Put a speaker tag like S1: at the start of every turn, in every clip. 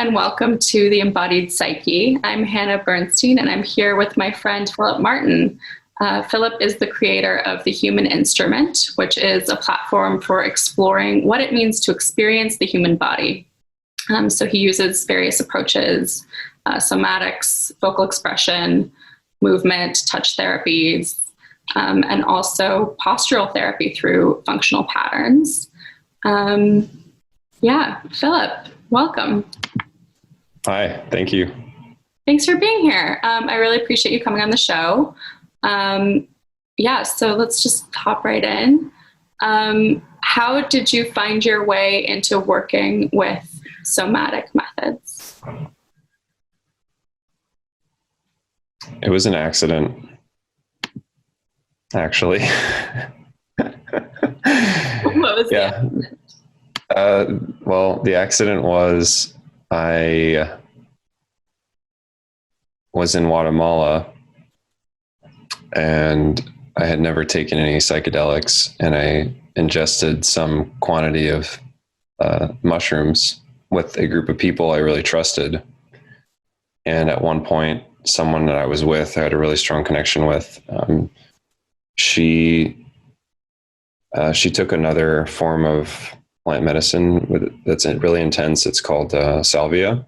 S1: and welcome to The Embodied Psyche. I'm Hannah Bernstein, and I'm here with my friend Philip Martin. Philip is the creator of The Human Instrument, which is a platform for exploring what it means to experience the human body. So he uses various approaches, somatics, vocal expression, movement, touch therapies, and also postural therapy through functional patterns. Philip, welcome.
S2: Hi, thank you.
S1: Thanks for being here. I really appreciate you coming on the show. So let's just hop right in. How did you find your way into working with somatic methods?
S2: It was an accident, actually.
S1: What was the accident?
S2: Well, the accident was I was in Guatemala and I had never taken any psychedelics, and I ingested some quantity of mushrooms with a group of people I really trusted. And at one point, someone that I was with, I had a really strong connection with, she took another form of plant medicine that's really intense. It's called salvia.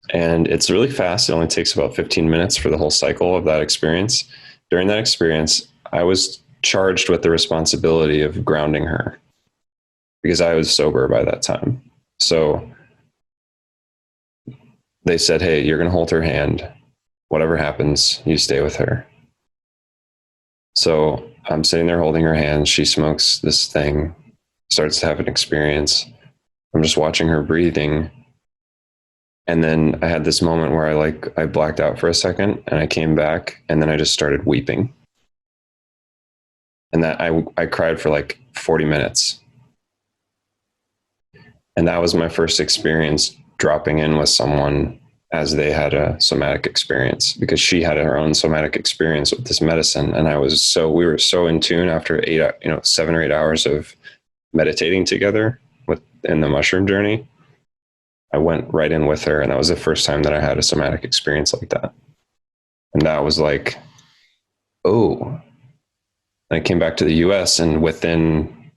S2: And it's really fast. It only takes about 15 minutes for the whole cycle of that experience. During that experience, I was charged with the responsibility of grounding her because I was sober by that time. So they said, hey, you're going to hold her hand. Whatever happens, you stay with her. So I'm sitting there holding her hand. She smokes this thing, starts to have an experience. I'm just watching her breathing. And then I had this moment where I blacked out for a second, and I came back, and then I just started weeping. And that I cried for like 40 minutes. And that was my first experience dropping in with someone as they had a somatic experience, because she had her own somatic experience with this medicine. And we were so in tune after 7 or 8 hours of meditating together in the mushroom journey. I went right in with her, and that was the first time that I had a somatic experience like that. And that was like, oh. I came back to the US, and within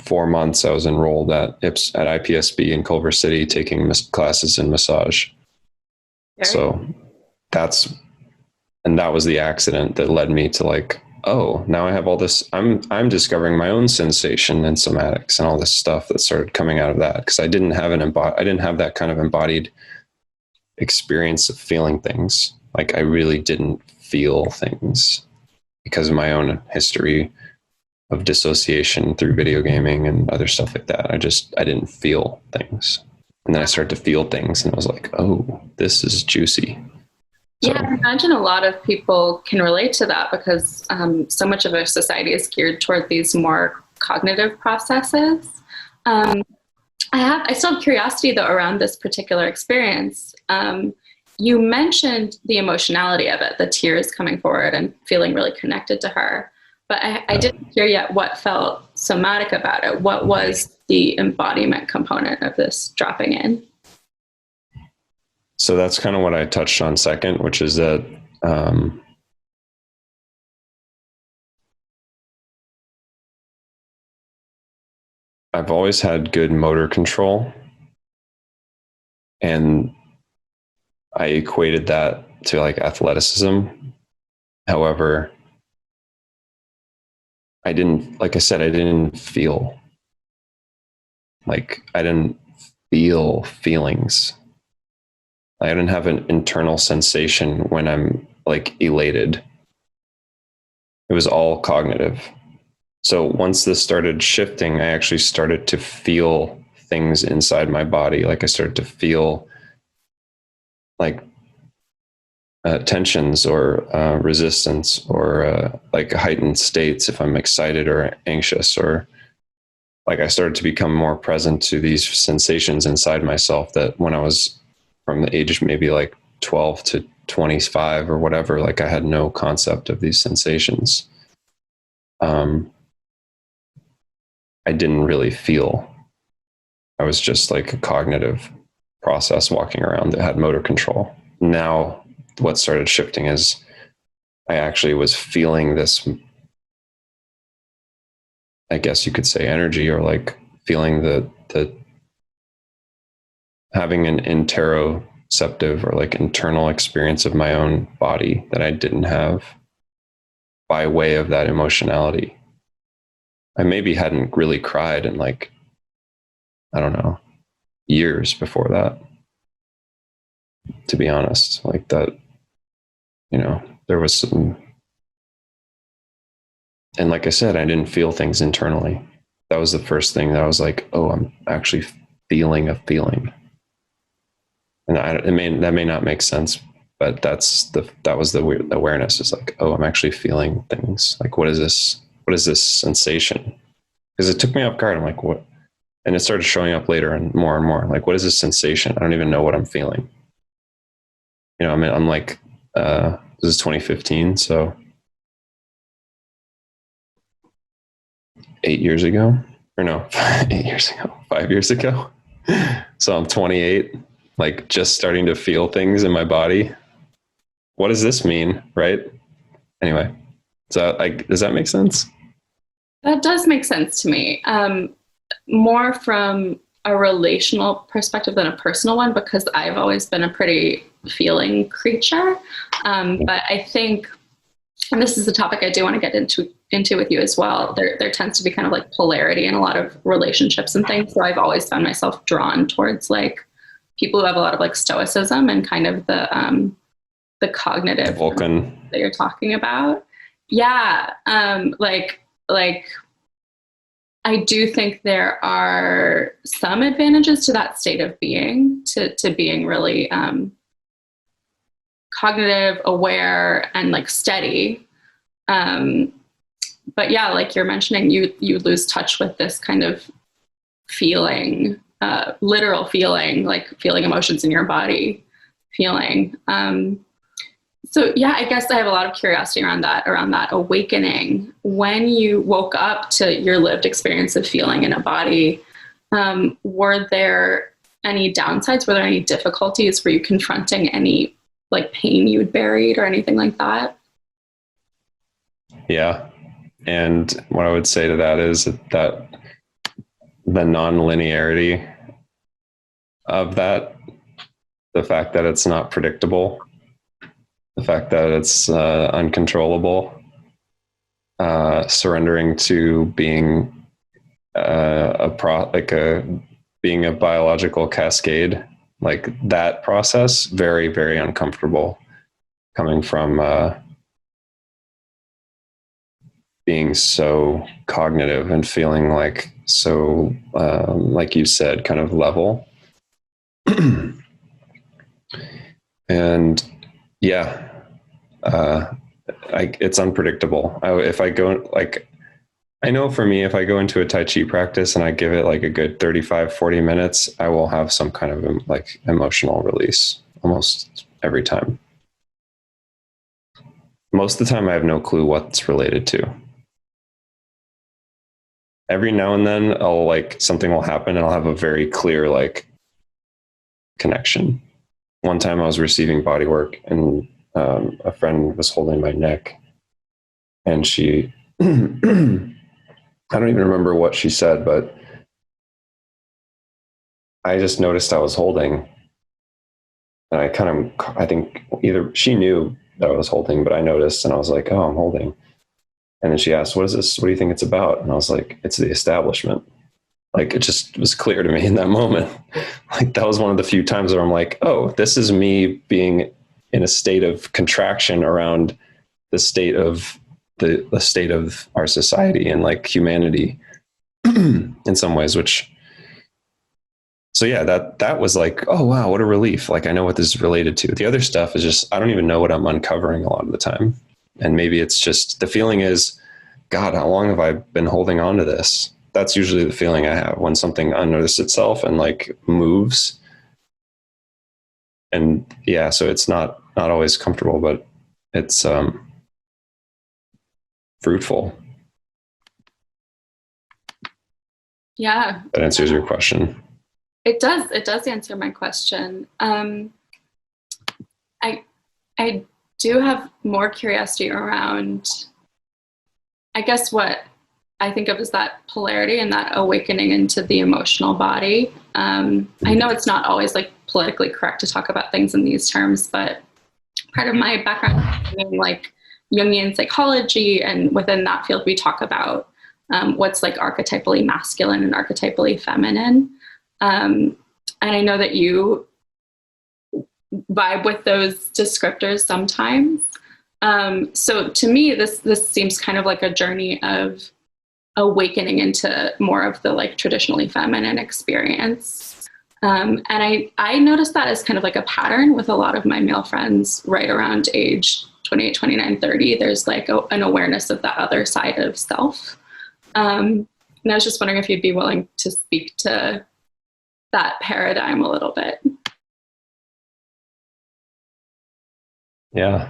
S2: 4 months, I was enrolled at IPSB in Culver City taking classes in massage. Okay. So that was the accident that led me to now I have all this. I'm discovering my own sensation and somatics and all this stuff that started coming out of that, because I didn't have that kind of embodied experience of feeling things. I really didn't feel things because of my own history of dissociation through video gaming and other stuff like that. I didn't feel things. And then I started to feel things, and I was like, oh, this is juicy. So,
S1: yeah, I imagine a lot of people can relate to that, because so much of our society is geared toward these more cognitive processes. I still have curiosity, though, around this particular experience. You mentioned the emotionality of it, the tears coming forward and feeling really connected to her. But I didn't hear yet what felt somatic about it. What was the embodiment component of this dropping in?
S2: So that's kind of what I touched on second, which is that I've always had good motor control, and I equated that to athleticism. However, I didn't feel. I didn't feel feelings. I didn't have an internal sensation when I'm elated. It was all cognitive. So once this started shifting, I actually started to feel things inside my body. I started to feel tensions or resistance or heightened states if I'm excited or anxious, or I started to become more present to these sensations inside myself that when I was from the age maybe 12 to 25 or whatever, I had no concept of these sensations. I didn't really feel. I was just a cognitive process walking around that had motor control. Now what started shifting is I actually was feeling this, I guess you could say, energy, or like feeling the having an interoceptive or like internal experience of my own body that I didn't have by way of that emotionality. I maybe hadn't really cried in like, I don't know, years before that, to be honest. Like that, you know, there was some, and like I said, I didn't feel things internally. That was the first thing that I was like, oh, I'm actually feeling a feeling. And that may not make sense, but that was the awareness, is like, oh, I'm actually feeling things. Like, what is this sensation? Because it took me off guard. I'm like, what? And it started showing up later and more. Like, what is this sensation? I don't even know what I'm feeling. You know, I mean, I'm like, this is 2015. So 8 years ago, or no, 8 years ago, 5 years ago. So I'm 28, like just starting to feel things in my body. What does this mean? Right. Anyway, so like, does that make sense?
S1: That does make sense to me. More from a relational perspective than a personal one, because I've always been a pretty feeling creature. But I think, and this is a topic I do want to get into with you as well, there tends to be kind of like polarity in a lot of relationships and things. So I've always found myself drawn towards like people who have a lot of like stoicism and kind of the cognitive
S2: Vulcan
S1: that you're talking about. Yeah. Like I do think there are some advantages to that state of being, to being really cognitive, aware, and like steady. But yeah, like you're mentioning, you lose touch with this kind of feeling, literal feeling, like feeling emotions in your body, feeling. So yeah, I guess I have a lot of curiosity around that awakening. When you woke up to your lived experience of feeling in a body, were there any downsides? Were there any difficulties? Were you confronting any like pain you'd buried or anything like that?
S2: Yeah. And what I would say to that is that the non-linearity of that, the fact that it's not predictable, the fact that it's uncontrollable, surrendering to being being a biological cascade, like that process, very, very uncomfortable, coming from being so cognitive and feeling like so, like you said, kind of level. And yeah, it's unpredictable. I know for me, if I go into a Tai Chi practice and I give it like a good 35, 40 minutes, I will have some kind of like emotional release almost every time. Most of the time I have no clue what's related to. Every now and then I'll like, something will happen and I'll have a very clear like connection. One time I was receiving body work and a friend was holding my neck, and she, I don't even remember what she said, but I just noticed I was holding, and I think either she knew that I was holding, but I noticed and I was like, oh, I'm holding. And then she asked, what is this? What do you think it's about? And I was like, it's the establishment. Like, it just was clear to me in that moment. Like, that was one of the few times where I'm like, oh, this is me being in a state of contraction around the state of the state of our society and like humanity in some ways, so yeah, that was like, oh wow, what a relief. Like, I know what this is related to. The other stuff is just, I don't even know what I'm uncovering a lot of the time. And maybe it's just, the feeling is, God, how long have I been holding on to this? That's usually the feeling I have when something unnoticed itself and like moves. And yeah, so it's not always comfortable, but it's fruitful.
S1: Yeah.
S2: That answers your question.
S1: It does answer my question. I do have more curiosity around, I guess, what I think of as that polarity and that awakening into the emotional body. I know it's not always like politically correct to talk about things in these terms, but part of my background is like Jungian psychology, and within that field, we talk about what's like archetypally masculine and archetypally feminine. And I know that you vibe with those descriptors sometimes. So to me, this seems kind of like a journey of awakening into more of the like traditionally feminine experience. And I noticed that as kind of like a pattern with a lot of my male friends right around age 28, 29, 30. There's like an awareness of that other side of self. And I was just wondering if you'd be willing to speak to that paradigm a little bit.
S2: Yeah.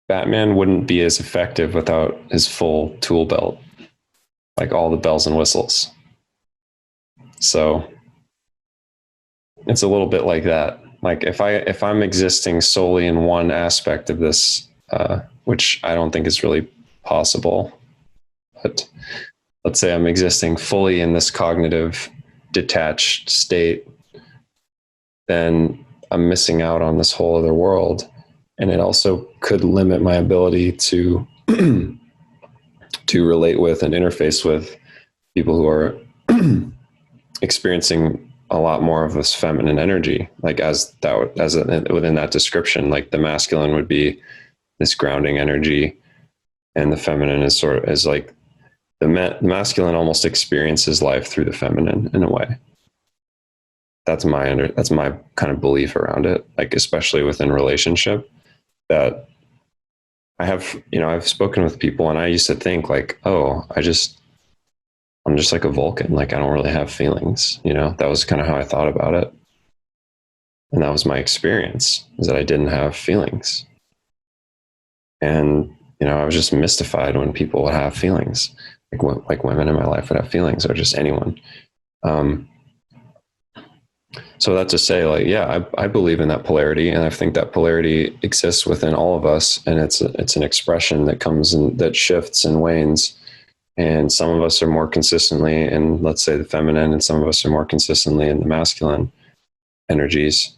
S2: Batman wouldn't be as effective without his full tool belt, like all the bells and whistles. So it's a little bit like that. Like if I'm existing solely in one aspect of this, which I don't think is really possible, but let's say I'm existing fully in this cognitive detached state, then I'm missing out on this whole other world. And it also could limit my ability to to relate with and interface with people who are experiencing a lot more of this feminine energy. Like within that description, like the masculine would be this grounding energy, and the feminine is like the masculine almost experiences life through the feminine in a way. That's my kind of belief around it. Like especially within relationship, that I've spoken with people, and I used to think like, oh, I'm just like a Vulcan. Like I don't really have feelings. That was kind of how I thought about it. And that was my experience, is that I didn't have feelings. And, I was just mystified when people would have feelings, like women in my life would have feelings, or just anyone. So that's to say, like, yeah, I believe in that polarity, and I think that polarity exists within all of us, and it's an expression that comes and that shifts and wanes. And some of us are more consistently in, let's say, the feminine, and some of us are more consistently in the masculine energies,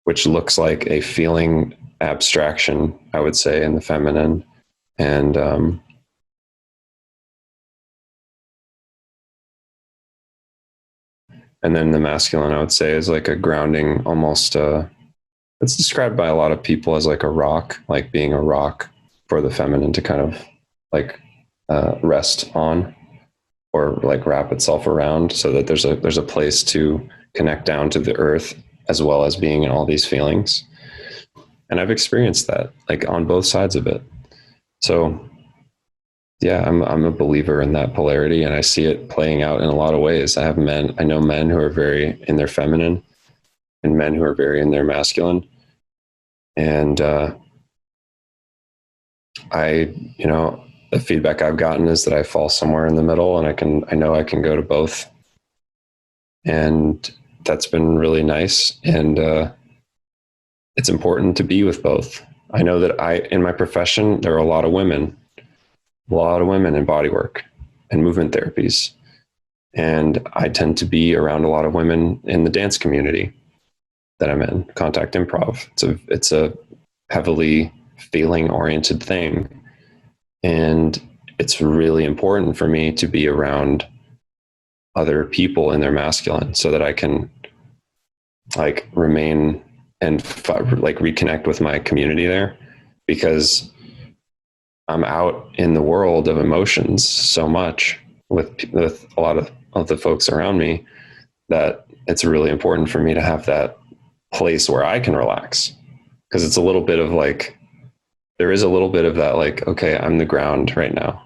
S2: which looks like a feeling abstraction, I would say, in the feminine. And then the masculine, I would say, is like a grounding, almost it's described by a lot of people as like a rock, like being a rock for the feminine to kind of like rest on, or like wrap itself around, so that there's a place to connect down to the earth, as well as being in all these feelings. And I've experienced that, like on both sides of it. So yeah, I'm a believer in that polarity, and I see it playing out in a lot of ways. I know men who are very in their feminine, and men who are very in their masculine. And the feedback I've gotten is that I fall somewhere in the middle, and I know I can go to both. And that's been really nice. And it's important to be with both. I know that in my profession, there are a lot of women in bodywork and movement therapies. And I tend to be around a lot of women in the dance community that I'm in, contact improv. It's a heavily feeling oriented thing. And it's really important for me to be around other people in their masculine, so that I can like remain and like reconnect with my community there, because I'm out in the world of emotions so much with a lot of the folks around me, that it's really important for me to have that place where I can relax. Because it's a little bit of like, there is a little bit of that, like, okay, I'm the ground right now.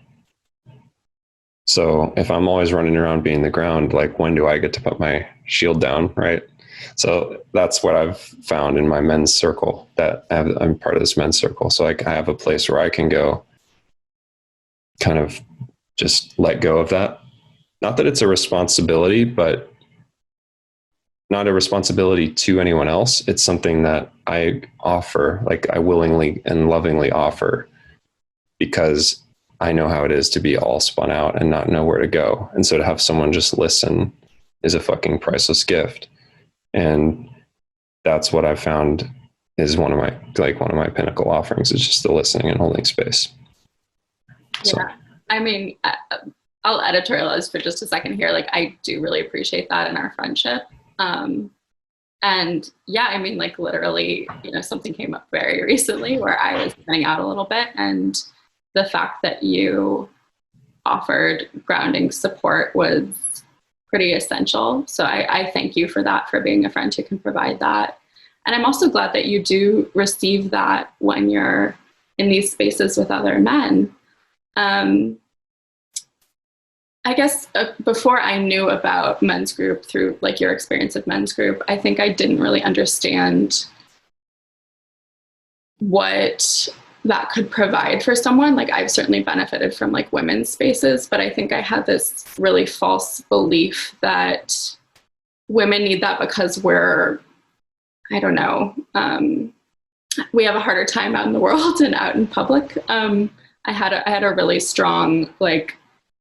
S2: So if I'm always running around being the ground, like when do I get to put my shield down, right? So that's what I've found in my men's circle, that I'm part of this men's circle. So like I have a place where I can go kind of just let go of that. Not that it's a responsibility, but not a responsibility to anyone else. It's something that I offer, like I willingly and lovingly offer, because I know how it is to be all spun out and not know where to go. And so to have someone just listen is a fucking priceless gift. And that's what I've found is one of my pinnacle offerings, is just the listening and holding space.
S1: Yeah. So. I mean, I'll editorialize for just a second here. Like, I do really appreciate that in our friendship. And yeah, I mean, like literally, something came up very recently where I was spinning out a little bit, and the fact that you offered grounding support was pretty essential. So I thank you for that, for being a friend who can provide that. And I'm also glad that you do receive that when you're in these spaces with other men. I guess before I knew about men's group through like your experience of men's group, I think I didn't really understand what that could provide for someone. Like, I've certainly benefited from like women's spaces, but I think I had this really false belief that women need that because we're, I don't know, we have a harder time out in the world and out in public. I had a really strong like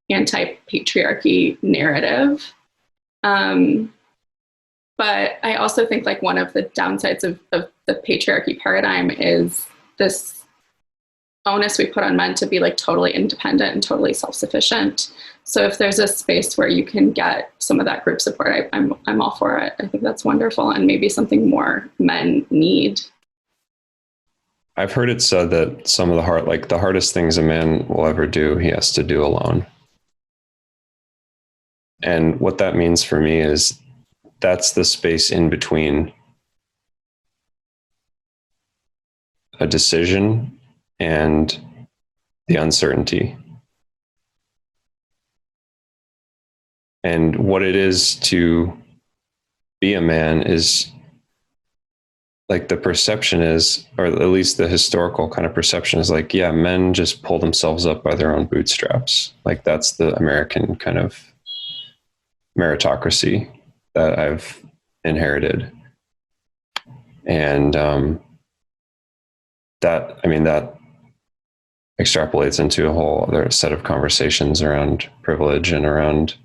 S1: anti-patriarchy narrative. But I also think like one of the downsides of the patriarchy paradigm is this onus we put on men to be like totally independent and totally self-sufficient. So if there's a space where you can get some of that group support, I'm all for it. I think that's wonderful, and maybe something more men need.
S2: I've heard it said that some of the hardest things a man will ever do, he has to do alone. And what that means for me is that's the space in between a decision and the uncertainty. And what it is to be a man is like the perception is, or at least the historical kind of perception is like, yeah, men just pull themselves up by their own bootstraps. Like that's the American kind of meritocracy that I've inherited. And that extrapolates into a whole other set of conversations around privilege and around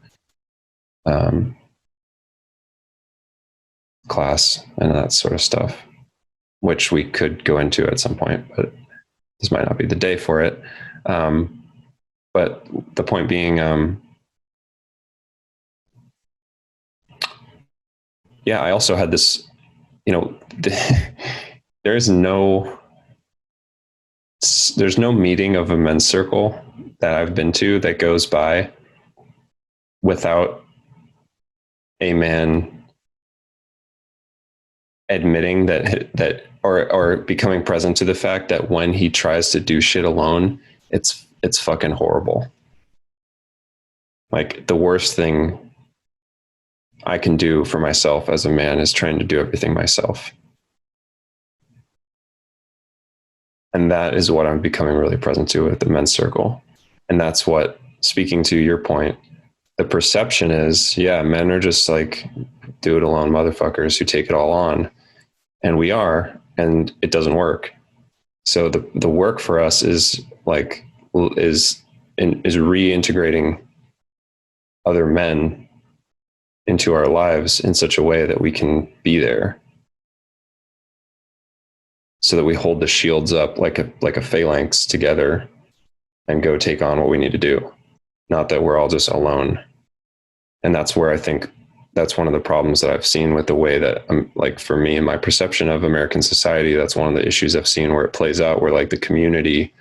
S2: class and that sort of stuff, which we could go into at some point, but this might not be the day for it. But the point being, yeah, I also had this, there's no meeting of a men's circle that I've been to that goes by without a man admitting that or becoming present to the fact that when he tries to do shit alone, it's fucking horrible. Like the worst thing I can do for myself as a man is trying to do everything myself. And that is what I'm becoming really present to with the men's circle. And that's what, speaking to your point, the perception is, yeah, men are just like do it alone motherfuckers who take it all on. And we are, and it doesn't work. So the work for us is reintegrating other men into our lives in such a way that we can be there, so that we hold the shields up like a phalanx together and go take on what we need to do. Not that we're all just alone. And that's where I think that's one of the problems that I've seen with the way that like for me and my perception of American society, that's one of the issues I've seen where it plays out, where like the community,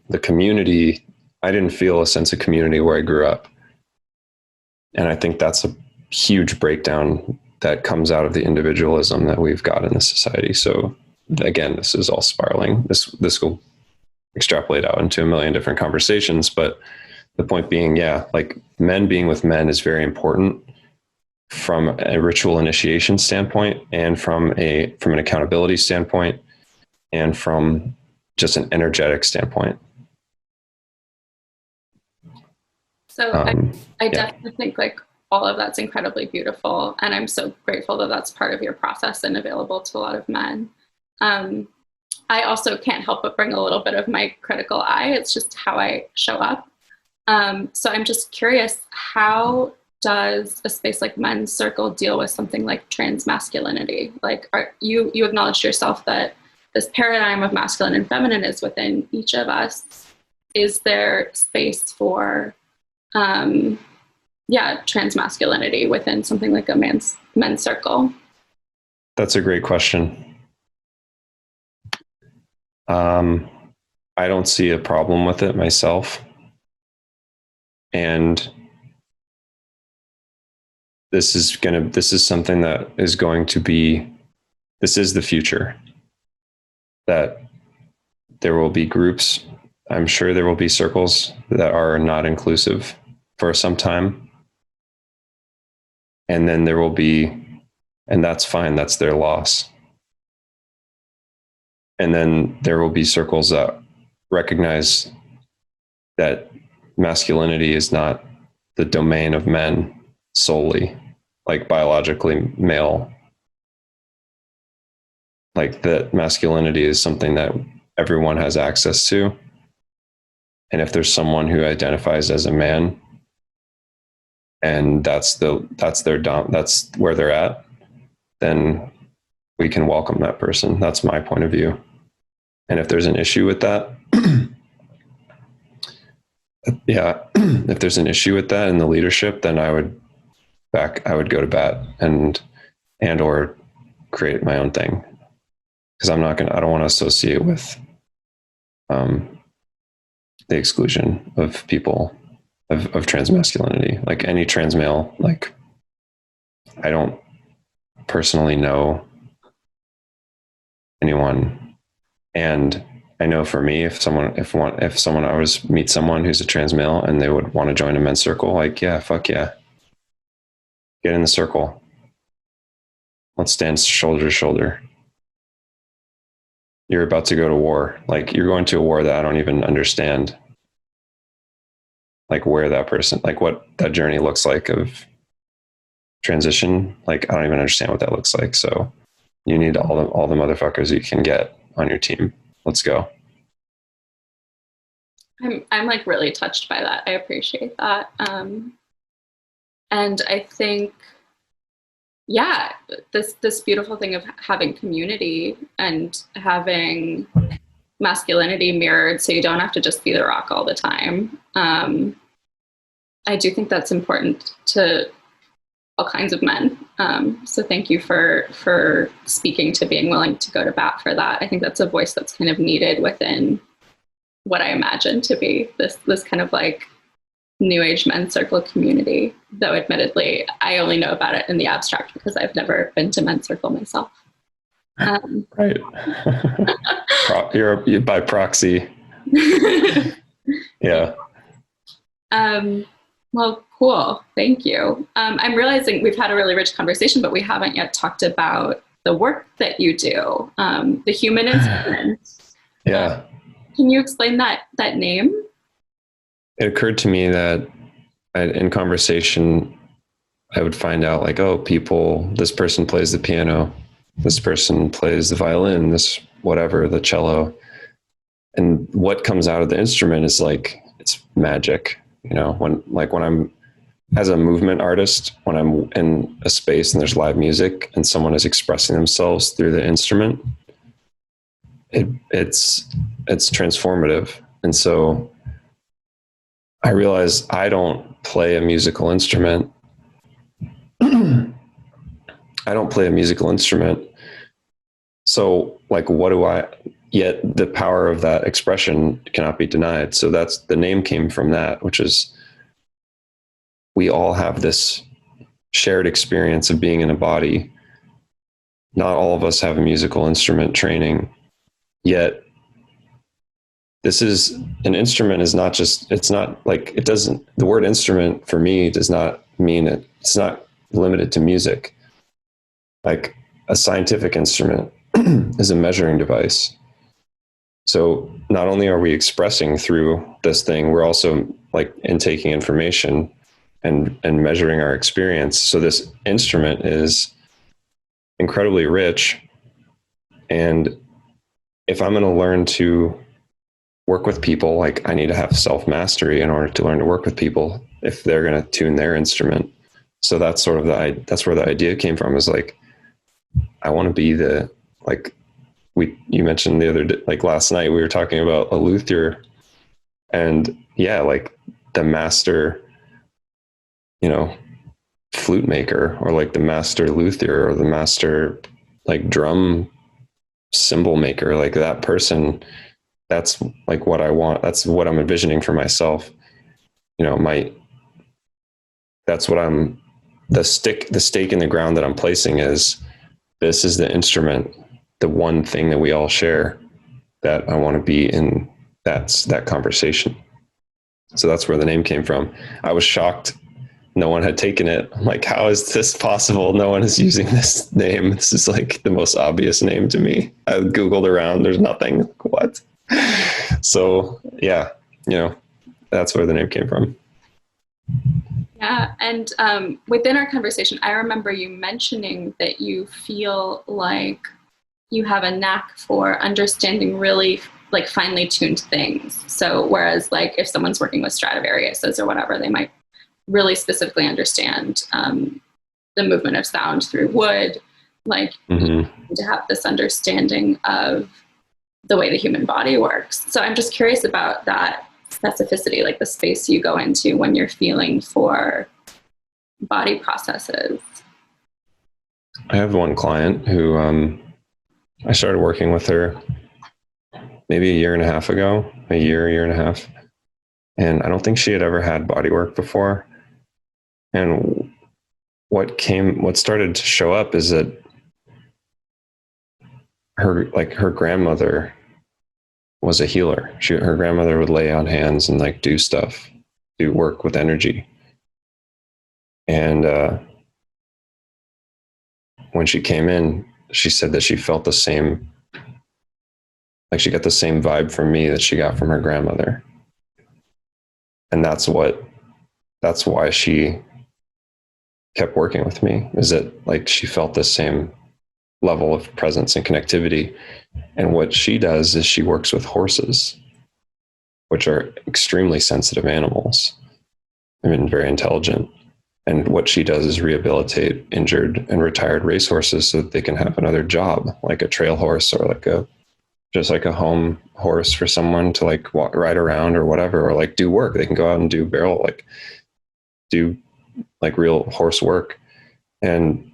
S2: I didn't feel a sense of community where I grew up. And I think that's a huge breakdown that comes out of the individualism that we've got in this society. So again, this is all spiraling. This will extrapolate out into a million different conversations, but the point being, yeah, like men being with men is very important from a ritual initiation standpoint, and from an accountability standpoint, and from just an energetic standpoint.
S1: So I definitely think like all of that's incredibly beautiful. And I'm so grateful that that's part of your process and available to a lot of men. I also can't help but bring a little bit of my critical eye. It's just how I show up. So I'm just curious, how does a space like Men's Circle deal with something like transmasculinity? Like, you acknowledged yourself that this paradigm of masculine and feminine is within each of us. Is there space for, transmasculinity within something like a men's circle?
S2: That's a great question. I don't see a problem with it myself. And this is something that is going to be, this is the future, that there will be groups. I'm sure there will be circles that are not inclusive for some time. And then there will be, and that's fine. That's their loss. And then there will be circles that recognize that masculinity is not the domain of men solely, like biologically male. Like that masculinity is something that everyone has access to. And if there's someone who identifies as a man and that's where they're at, then we can welcome that person. That's my point of view. And if there's an issue with that, if there's an issue with that in the leadership, then I would go to bat and or create my own thing. Because I don't want to associate with the exclusion of people of transmasculinity. Like any trans male, like I don't personally know anyone. And I know for me, if I meet someone who's a trans male and they would want to join a men's circle, like, yeah, fuck yeah. Get in the circle. Let's stand shoulder to shoulder. You're about to go to war. Like you're going to a war that I don't even understand. Like where that person, like what that journey looks like of transition. Like I don't even understand what that looks like. So you need all the motherfuckers you can get on your team. Let's go.
S1: I'm like really touched by that. I appreciate that. And I think, this beautiful thing of having community and having masculinity mirrored so you don't have to just be the rock all the time. I do think that's important to all kinds of men. So thank you for speaking to being willing to go to bat for that. I think that's a voice that's kind of needed within what I imagine to be this kind of like new age men's circle community, though admittedly I only know about it in the abstract because I've never been to men's circle myself.
S2: Right. You're by proxy. Yeah.
S1: Well, cool. Thank you. I'm realizing we've had a really rich conversation, but we haven't yet talked about the work that you do, the human instrument.
S2: Yeah.
S1: Can you explain that name?
S2: It occurred to me that in conversation, I would find out like, oh, this person plays the piano, this person plays the violin, this whatever, the cello. And what comes out of the instrument is like, it's magic. You know, when I'm as a movement artist, when I'm in a space and there's live music and someone is expressing themselves through the instrument, it's transformative. And so I realized I don't play a musical instrument. I don't play a musical instrument. So like, yet the power of that expression cannot be denied. So that's the name came from that, which is we all have this shared experience of being in a body. Not all of us have a musical instrument training, yet an instrument is not just, it's not like, the word instrument for me does not mean it's not limited to music. Like a scientific instrument is a measuring device. So not only are we expressing through this thing, we're also like intaking information and measuring our experience. So this instrument is incredibly rich. And if I'm going to learn to work with people, like I need to have self-mastery in order to learn to work with people if they're going to tune their instrument. So that's sort of that's where the idea came from, is like, I want to be the, like, you mentioned the other day, like last night we were talking about a luthier, and yeah, like the master, flute maker, or like the master luthier, or the master like drum cymbal maker, like that person, that's like what I want. That's what I'm envisioning for myself. That's what the stake in the ground that I'm placing is, this is the instrument, the one thing that we all share, that I want to be in that conversation. So that's where the name came from. I was shocked no one had taken it. I'm like, how is this possible? No one is using this name. This is like the most obvious name to me. I Googled around, there's nothing. What? So yeah, that's where the name came from.
S1: Yeah. And within our conversation, I remember you mentioning that you feel like you have a knack for understanding really like finely tuned things. So whereas like if someone's working with Stradivariuses or whatever, they might really specifically understand the movement of sound through wood. Like to have this understanding of the way the human body works. So I'm just curious about that specificity, like the space you go into when you're feeling for body processes.
S2: I have one client who I started working with her maybe a year and a half ago, a year and a half. And I don't think she had ever had body work before. And what started to show up is that her grandmother was a healer. Her grandmother would lay on hands and like do stuff, do work with energy. And when she came in, she said that she felt the same, like she got the same vibe from me that she got from her grandmother. And that's why she kept working with me, is that like she felt the same level of presence and connectivity. And what she does is she works with horses, which are extremely sensitive animals. I mean, very intelligent. And what she does is rehabilitate injured and retired racehorses so that they can have another job, like a trail horse, or just like a home horse for someone to like ride around or whatever, or like do work. They can go out and do do like real horse work. And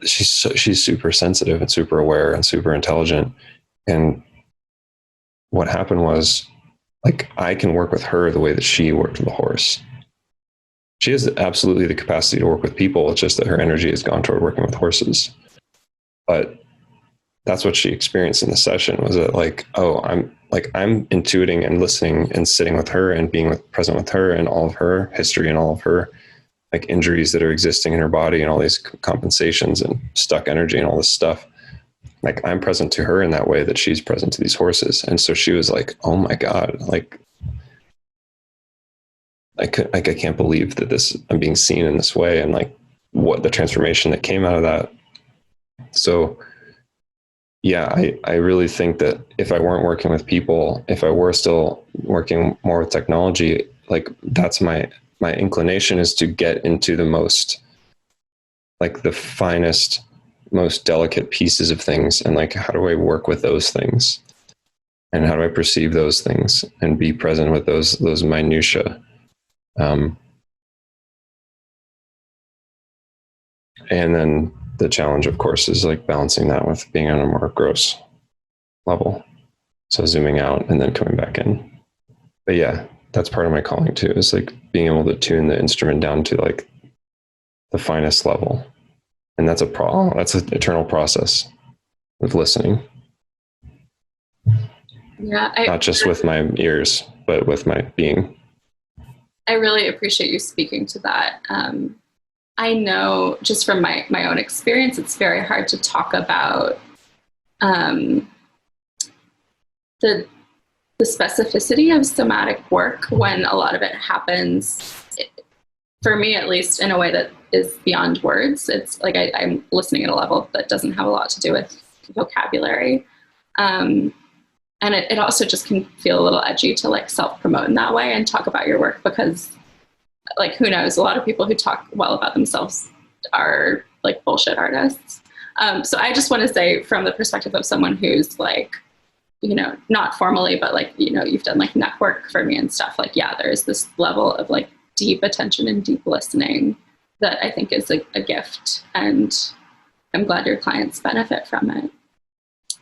S2: she's super sensitive and super aware and super intelligent. And what happened was, like, I can work with her the way that she worked with the horse. She has absolutely the capacity to work with people. It's just that her energy has gone toward working with horses. But that's what she experienced in the session, was that like, oh, I'm intuiting and listening and sitting with her and being present with her and all of her history and all of her like injuries that are existing in her body and all these compensations and stuck energy and all this stuff. Like, I'm present to her in that way that she's present to these horses. And so she was like, oh my God, like, I can't believe that I'm being seen in this way, and like what the transformation that came out of that. So yeah, I really think that if I weren't working with people, if I were still working more with technology, like that's my inclination, is to get into the most, like the finest, most delicate pieces of things. And like, how do I work with those things? And how do I perceive those things and be present with those minutiae? And then the challenge, of course, is like balancing that with being on a more gross level. So zooming out and then coming back in. But yeah, that's part of my calling too, is like being able to tune the instrument down to like the finest level. And that's that's an eternal process with listening.
S1: Yeah.
S2: Not just with my ears, but with my being.
S1: I really appreciate you speaking to that. I know just from my own experience, it's very hard to talk about the specificity of somatic work when a lot of it happens, for me at least, in a way that is beyond words. It's like I'm listening at a level that doesn't have a lot to do with vocabulary. And it also just can feel a little edgy to like self-promote in that way and talk about your work, because like, who knows, a lot of people who talk well about themselves are like bullshit artists. So I just want to say, from the perspective of someone who's like, you know, not formally, but like, you know, you've done like network for me and stuff, like, yeah, there's this level of like deep attention and deep listening that I think is a gift, and I'm glad your clients benefit from it.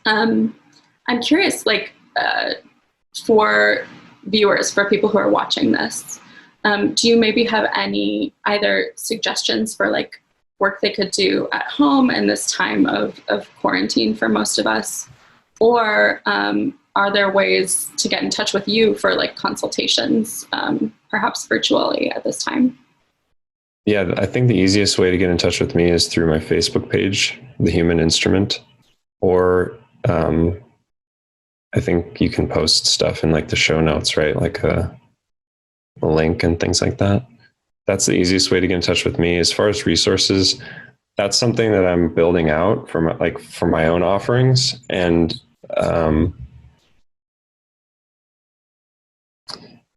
S1: I'm curious, like, for viewers, for people who are watching this, do you maybe have any either suggestions for like work they could do at home in this time of quarantine for most of us? Or are there ways to get in touch with you for like consultations, perhaps virtually at this time?
S2: Yeah, I think the easiest way to get in touch with me is through my Facebook page, The Human Instrument, or I think you can post stuff in like the show notes, right? Like a link and things like that. That's the easiest way to get in touch with me. As far as resources, that's something that I'm building out for my own offerings. And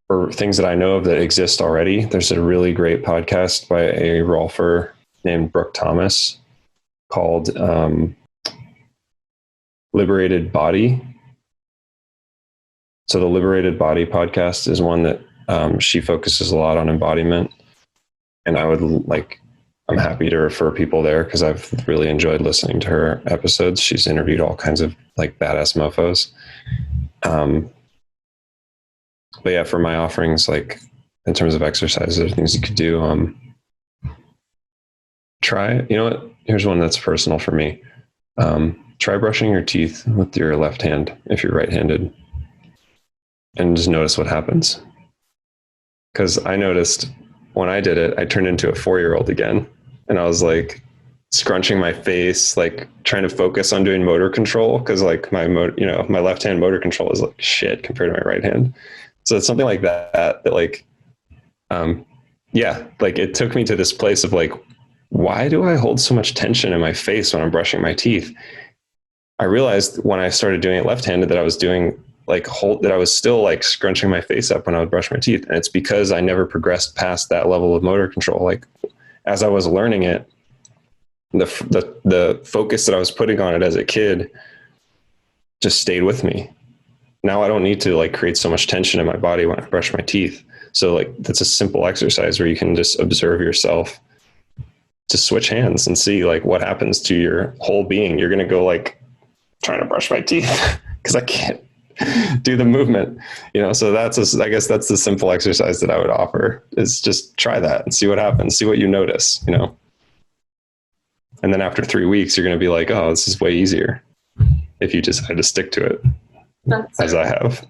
S2: for things that I know of that exist already, there's a really great podcast by a rolfer named Brooke Thomas called Liberated Body. So the Liberated Body podcast is one that she focuses a lot on embodiment. And I'm happy to refer people there because I've really enjoyed listening to her episodes. She's interviewed all kinds of like badass mofos. But yeah, for my offerings, like in terms of exercises, there are things you could do. Try, you know what? Here's one that's personal for me. Try brushing your teeth with your left hand if you're right-handed, and just notice what happens. Because I noticed when I did it, I turned into a 4-year-old again. And I was like scrunching my face, like trying to focus on doing motor control. Cause like my left hand motor control is like shit compared to my right hand. So it's something like that like, like it took me to this place of like, why do I hold so much tension in my face when I'm brushing my teeth? I realized when I started doing it left-handed that I was doing that I was still like scrunching my face up when I would brush my teeth. And it's because I never progressed past that level of motor control. Like as I was learning it, the focus that I was putting on it as a kid just stayed with me. Now I don't need to like create so much tension in my body when I brush my teeth. So like that's a simple exercise where you can just observe yourself, to switch hands and see like what happens to your whole being. You're going to go like trying to brush my teeth because I can't do the movement, so I guess that's the simple exercise that I would offer, is just try that and see what happens, see what you notice, and then after 3 weeks, you're going to be like, oh, this is way easier if you decide to stick to it. As I have.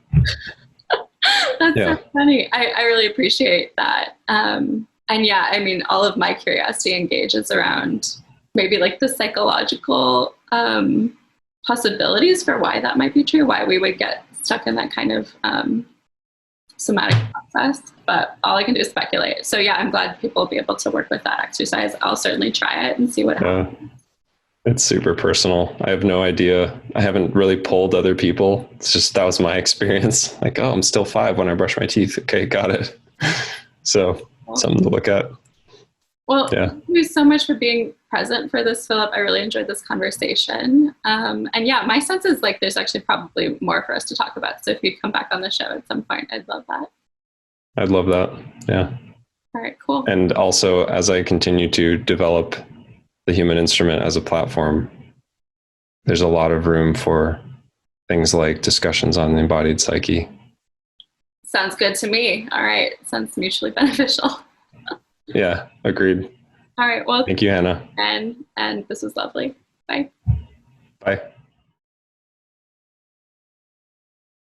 S1: That's so funny. I really appreciate that. And yeah, I mean, all of my curiosity engages around maybe like the psychological possibilities for why that might be true, why we would get stuck in that kind of somatic process. But all I can do is speculate. So yeah, I'm glad people will be able to work with that exercise. I'll certainly try it and see what happens.
S2: It's super personal. I have no idea. I haven't really polled other people. It's just, that was my experience. Like, oh, I'm still 5 when I brush my teeth. Okay, got it. So something to look at.
S1: Well, thank you so much for being present for this, Philip. I really enjoyed this conversation. And yeah, my sense is like there's actually probably more for us to talk about. So if you'd come back on the show at some point, I'd love that.
S2: I'd love that. Yeah.
S1: All right, cool.
S2: And also, as I continue to develop the Human Instrument as a platform, there's a lot of room for things like discussions on the embodied psyche.
S1: Sounds good to me. All right. Sounds mutually beneficial.
S2: Yeah, agreed.
S1: All right. Well,
S2: thank you, Hannah.
S1: And this was lovely. Bye.
S2: Bye.